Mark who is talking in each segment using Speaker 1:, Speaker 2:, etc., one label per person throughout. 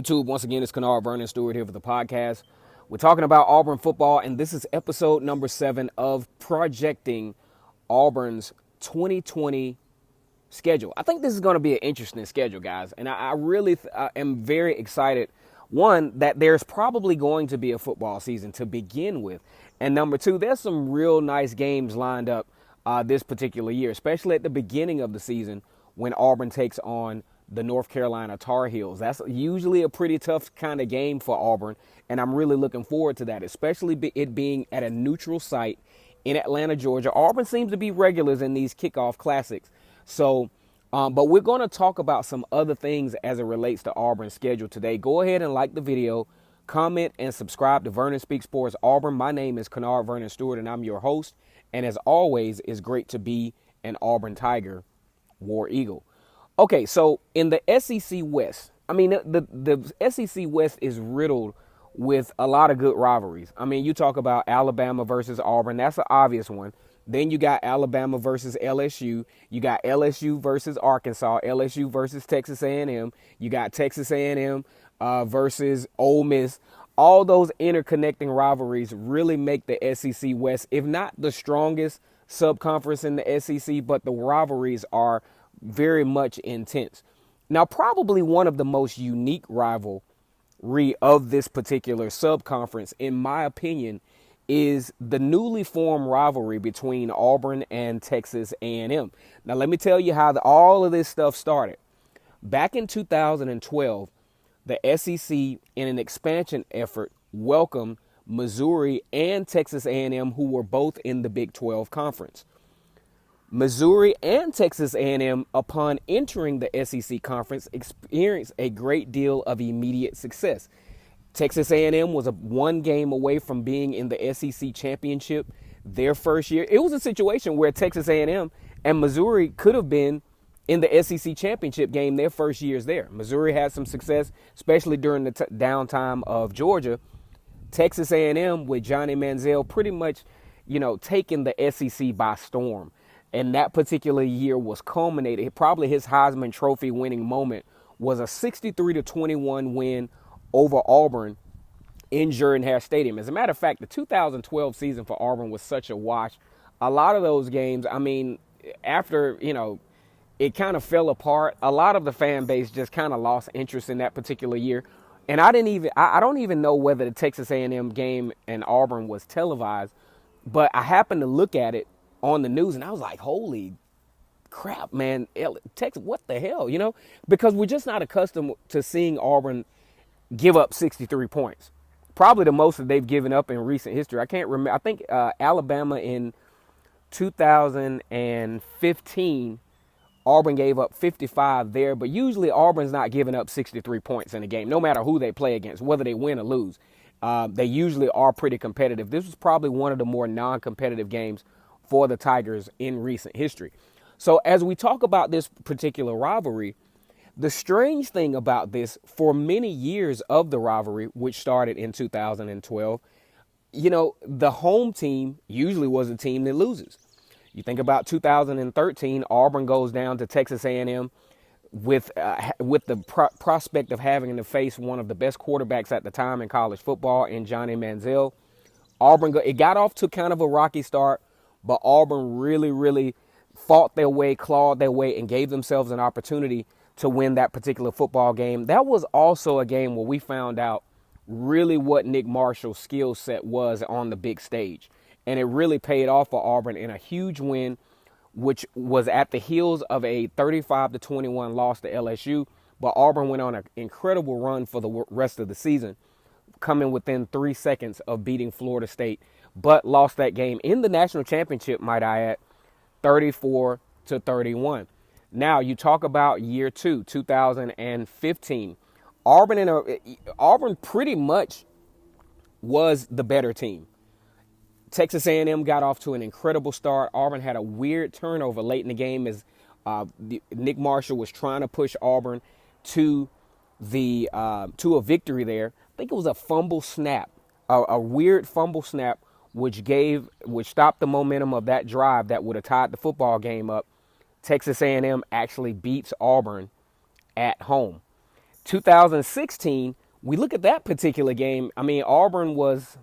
Speaker 1: YouTube? Once again, it's Kennard Vernon Stewart here for the podcast. We're talking about Auburn football, and this is episode number 7 of projecting Auburn's 2020 schedule. I think this is going to be an interesting schedule, guys, and I really am very excited. One, that there's probably going to be a football season to begin with, and number two, there's some real nice games lined up this particular year, especially at the beginning of the season when Auburn takes on the North Carolina Tar Heels. That's usually a pretty tough kind of game for Auburn, and I'm really looking forward to that, especially it being at a neutral site in Atlanta, Georgia. Auburn seems to be regulars in these kickoff classics. So, but we're going to talk about some other things as it relates to Auburn's schedule today. Go ahead and like the video, comment, and subscribe to Vernon Speaks Sports Auburn. My name is Kennard Vernon Stewart, and I'm your host. And as always, it's great to be an Auburn Tiger, War Eagle. Okay, so in the SEC West, I mean, the SEC West is riddled with a lot of good rivalries. I mean, you talk about Alabama versus Auburn. That's an obvious one. Then you got Alabama versus LSU. You got LSU versus Arkansas. LSU versus Texas A&M. You got Texas A&M versus Ole Miss. All those interconnecting rivalries really make the SEC West, if not the strongest subconference in the SEC, but the rivalries are very much intense. Now, probably one of the most unique rivalry of this particular subconference, in my opinion, is the newly formed rivalry between Auburn and Texas A&M. Now, let me tell you how all of this stuff started. Back in 2012, the SEC, in an expansion effort, welcomed Missouri and Texas A&M, who were both in the Big 12 Conference. Missouri and Texas A&M, upon entering the SEC Conference, experienced a great deal of immediate success. Texas A&M was one game away from being in the SEC Championship their first year. It was a situation where Texas A&M and Missouri could have been in the SEC Championship game their first years there. Missouri had some success, especially during the downtime of Georgia. Texas A&M, with Johnny Manziel, pretty much, taking the SEC by storm. And that particular year was culminated. Probably his Heisman Trophy winning moment was a 63-21 win over Auburn in Jordan-Hare Stadium. As a matter of fact, the 2012 season for Auburn was such a wash. A lot of those games, I mean, after, it kind of fell apart, a lot of the fan base just kind of lost interest in that particular year. And I don't even know whether the Texas A&M game and Auburn was televised, but I happened to look at it on the news, and I was like, holy crap, man, Texas, what the hell, Because we're just not accustomed to seeing Auburn give up 63 points. Probably the most that they've given up in recent history. I can't remember. I think Alabama in 2015, Auburn gave up 55 there, but usually Auburn's not giving up 63 points in a game, no matter who they play against, whether they win or lose. They usually are pretty competitive. This was probably one of the more non-competitive games for the Tigers in recent history. So as we talk about this particular rivalry, the strange thing about this, for many years of the rivalry, which started in 2012, the home team usually was the team that loses. You think about 2013, Auburn goes down to Texas A&M with the prospect of having to face one of the best quarterbacks at the time in college football in Johnny Manziel. It got off to kind of a rocky start, but Auburn really, really fought their way, clawed their way, and gave themselves an opportunity to win that particular football game. That was also a game where we found out really what Nick Marshall's skill set was on the big stage. And it really paid off for Auburn in a huge win, which was at the heels of a 35-21 loss to LSU. But Auburn went on an incredible run for the rest of the season, coming within 3 seconds of beating Florida State, but lost that game in the national championship, might I add, 34-31. Now, you talk about year 2, 2015. Auburn pretty much was the better team. Texas A&M got off to an incredible start. Auburn had a weird turnover late in the game as Nick Marshall was trying to push Auburn to a victory there. I think it was a fumble snap, a weird fumble snap, which stopped the momentum of that drive that would have tied the football game up. Texas A&M actually beats Auburn at home. 2016, we look at that particular game. I mean, Auburn was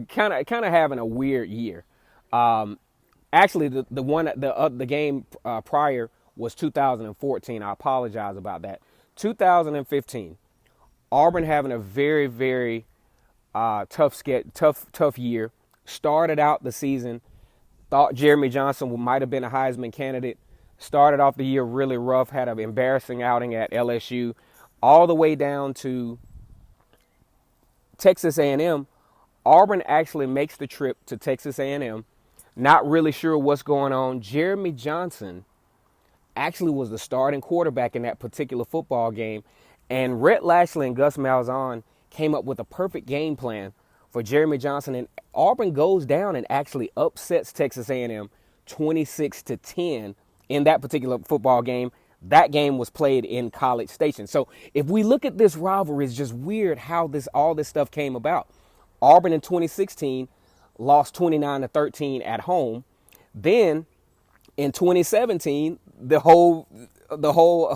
Speaker 1: kind of having a weird year. Actually, the game prior was 2014. I apologize about that. 2015, Auburn having a very very tough year. Started out the season, thought Jeremy Johnson might have been a Heisman candidate. Started off the year really rough, had an embarrassing outing at LSU, all the way down to Texas A&M. Auburn actually makes the trip to Texas A&M, not really sure what's going on. Jeremy Johnson actually was the starting quarterback in that particular football game, and Rhett Lashlee and Gus Malzahn came up with a perfect game plan for Jeremy Johnson, and Auburn goes down and actually upsets Texas A&M 26-10 in that particular football game. That game was played in College Station. So if we look at this rivalry, it's just weird how all this stuff came about. Auburn in 2016 lost 29-13 at home. Then in 2017, the whole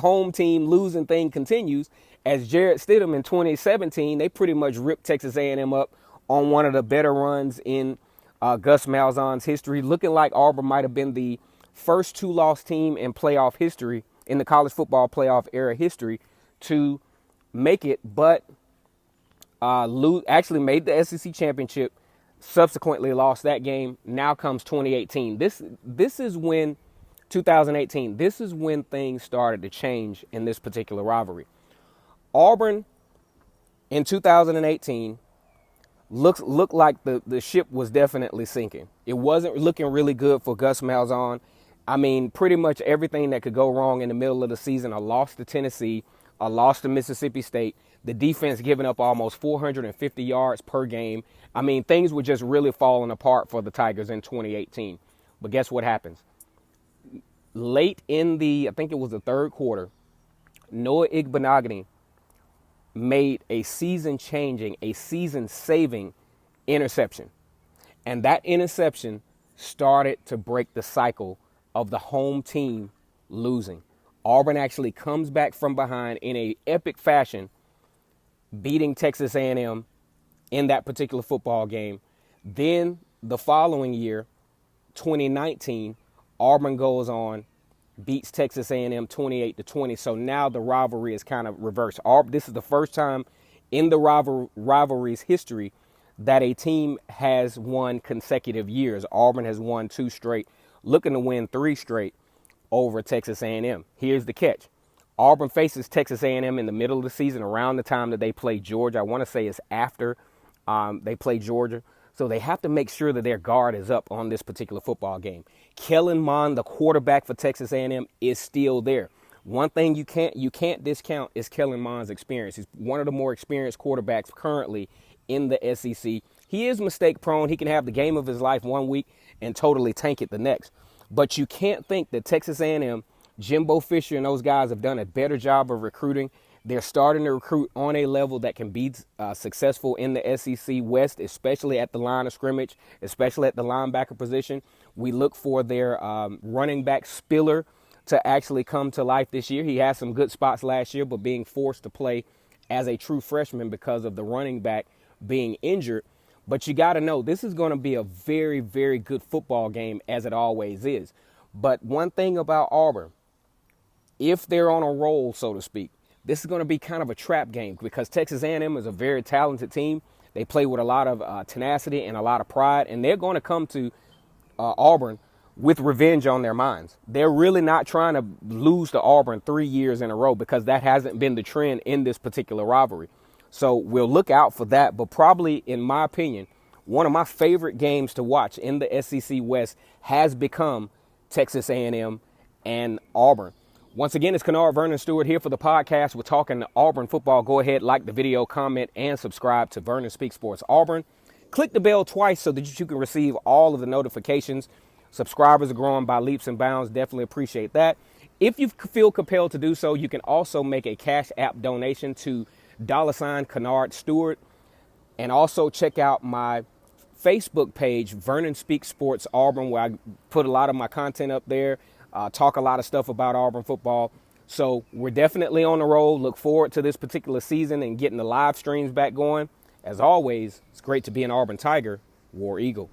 Speaker 1: home team losing thing continues. As Jarrett Stidham in 2017, they pretty much ripped Texas A&M up on one of the better runs in Gus Malzahn's history, looking like Auburn might have been the first two-loss team in playoff history, in the college football playoff era history, to make it, but actually made the SEC championship, subsequently lost that game. Now comes 2018. This is when 2018. This is when things started to change in this particular rivalry. Auburn in 2018 looked like the ship was definitely sinking. It wasn't looking really good for Gus Malzahn. I mean, pretty much everything that could go wrong in the middle of the season. A loss to Tennessee, a loss to Mississippi State, the defense giving up almost 450 yards per game. I mean, things were just really falling apart for the Tigers in 2018. But guess what happens? Late in I think it was the third quarter, Noah Igbenogany made a season-changing, a season-saving interception. And that interception started to break the cycle of the home team losing. Auburn actually comes back from behind in an epic fashion, beating Texas A&M in that particular football game. Then the following year, 2019, Auburn goes on, beats Texas A&M 28-20. So now the rivalry is kind of reversed. This is the first time in the rivalry's history that a team has won consecutive years. Auburn has won 2 straight, looking to win 3 straight over Texas A&M. Here's the catch. Auburn faces Texas A&M in the middle of the season, around the time that they play Georgia. I want to say it's after they play Georgia. So they have to make sure that their guard is up on this particular football game. Kellen Mond, the quarterback for Texas A&M, is still there. One thing you can't discount is Kellen Mond's experience. He's one of the more experienced quarterbacks currently in the SEC. He is mistake prone. He can have the game of his life one week and totally tank it the next. But you can't think that Texas A&M, Jimbo Fisher and those guys have done a better job of recruiting. They're starting to recruit on a level that can be successful in the SEC West, especially at the line of scrimmage, especially at the linebacker position. We look for their running back Spiller to actually come to life this year. He had some good spots last year, but being forced to play as a true freshman because of the running back being injured. But you got to know, this is going to be a very, very good football game, as it always is. But one thing about Auburn, if they're on a roll, so to speak, this is going to be kind of a trap game because Texas A&M is a very talented team. They play with a lot of tenacity and a lot of pride, and they're going to come to Auburn with revenge on their minds. They're really not trying to lose to Auburn 3 years in a row because that hasn't been the trend in this particular rivalry. So we'll look out for that. But probably, in my opinion, one of my favorite games to watch in the SEC West has become Texas A&M and Auburn. Once again, it's Kennard Vernon Stewart here for the podcast. We're talking Auburn football. Go ahead, like the video, comment, and subscribe to Vernon Speaks Sports Auburn. Click the bell twice so that you can receive all of the notifications. Subscribers are growing by leaps and bounds. Definitely appreciate that. If you feel compelled to do so, you can also make a Cash App donation to $Kennard Stewart. And also check out my Facebook page, Vernon Speaks Sports Auburn, where I put a lot of my content up there. Talk a lot of stuff about Auburn football. So we're definitely on the road. Look forward to this particular season and getting the live streams back going. As always, it's great to be an Auburn Tiger, War Eagle.